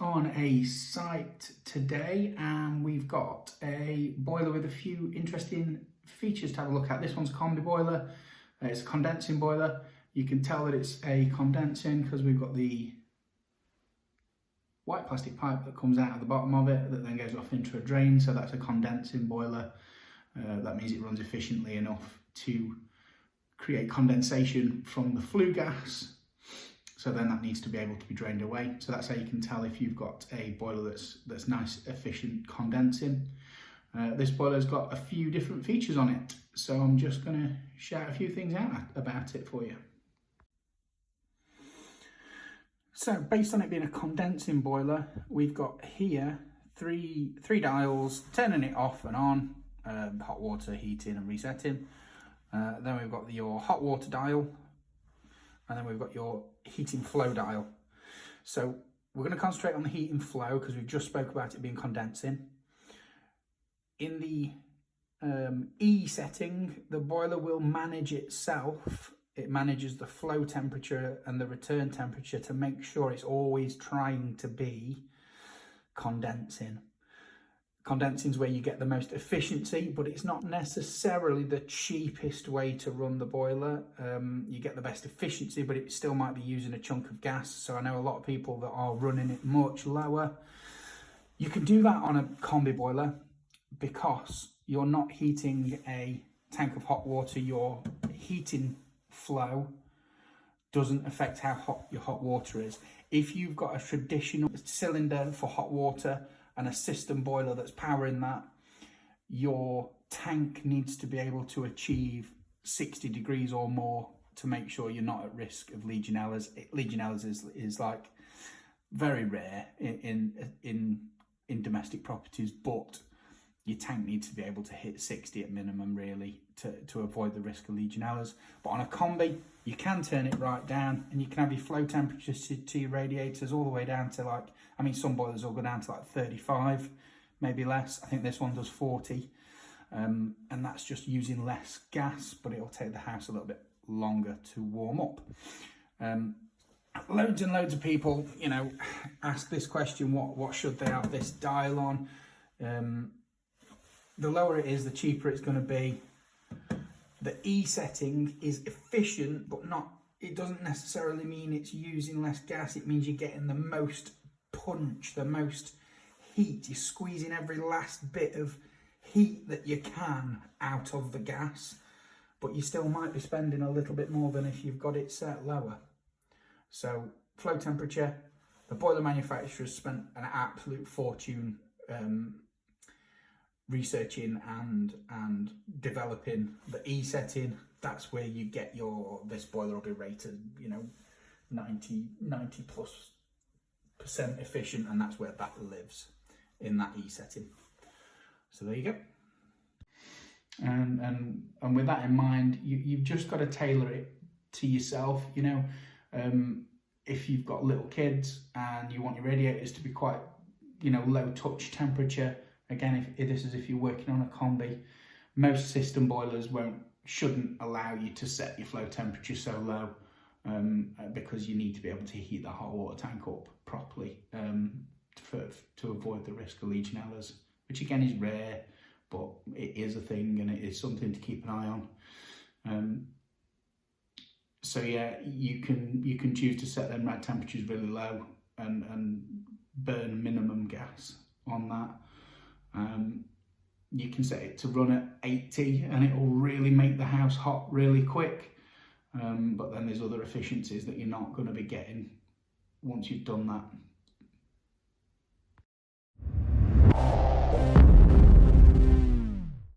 on a site today and we've got a boiler with a few interesting features to have a look at. This one's a combi boiler, it's a condensing boiler. You can tell that it's a condensing because we've got the white plastic pipe that comes out of the bottom of it that then goes off into a drain, so that's a condensing boiler. That means it runs efficiently enough to create condensation from the flue gas. So then that needs to be able to be drained away. So that's how you can tell if you've got a boiler that's nice, efficient condensing. This boiler's got a few different features on it. So I'm just gonna shout a few things out about it for you. So based on it being a condensing boiler, we've got here three dials, turning it off and on, hot water, heating and resetting. Then we've got your hot water dial, and then we've got your heating flow dial. So we're going to concentrate on the heating flow because we've just spoke about it being condensing. In the E setting, the boiler will manage itself. It manages the flow temperature and the return temperature to make sure it's always trying to be condensing. Condensing is where you get the most efficiency, but it's not necessarily the cheapest way to run the boiler. You get the best efficiency, but it still might be using a chunk of gas. So I know a lot of people that are running it much lower. You can do that on a combi boiler because you're not heating a tank of hot water. Your heating flow doesn't affect how hot your hot water is. If you've got a traditional cylinder for hot water and a system boiler that's powering that, your tank needs to be able to achieve 60 degrees or more to make sure you're not at risk of Legionellas. Legionellas is like very rare in domestic properties, but your tank needs to be able to hit 60 at minimum really to avoid the risk of Legionellas. But on a combi, you can turn it right down and you can have your flow temperatures to your radiators all the way down to like, I mean, some boilers will go down to like 35, maybe less. I think this one does 40. And that's just using less gas, but it'll take the house a little bit longer to warm up. Loads and loads of people, you know, ask this question, what should they have this dial on? The lower it is, the cheaper it's going to be. The E setting is efficient, but it doesn't necessarily mean it's using less gas. It means you're getting the most punch, the most heat. You're squeezing every last bit of heat that you can out of the gas, but you still might be spending a little bit more than if you've got it set lower. So flow temperature, the boiler manufacturers spent an absolute fortune researching and developing the E setting. That's where you get this boiler will be rated, you know, 90+% efficient, and that's where that lives, in that E setting. So there you go. And with that in mind, you've just got to tailor it to yourself. You know, if you've got little kids and you want your radiators to be quite, you know, low touch temperature. Again, if you're working on a combi, most system boilers shouldn't allow you to set your flow temperature so low because you need to be able to heat the hot water tank up properly to avoid the risk of Legionellas, which again is rare, but it is a thing and it is something to keep an eye on. So yeah, you can choose to set them rad temperatures really low and burn minimum gas on that. You can set it to run at 80 and it will really make the house hot really quick, but then there's other efficiencies that you're not going to be getting once you've done that.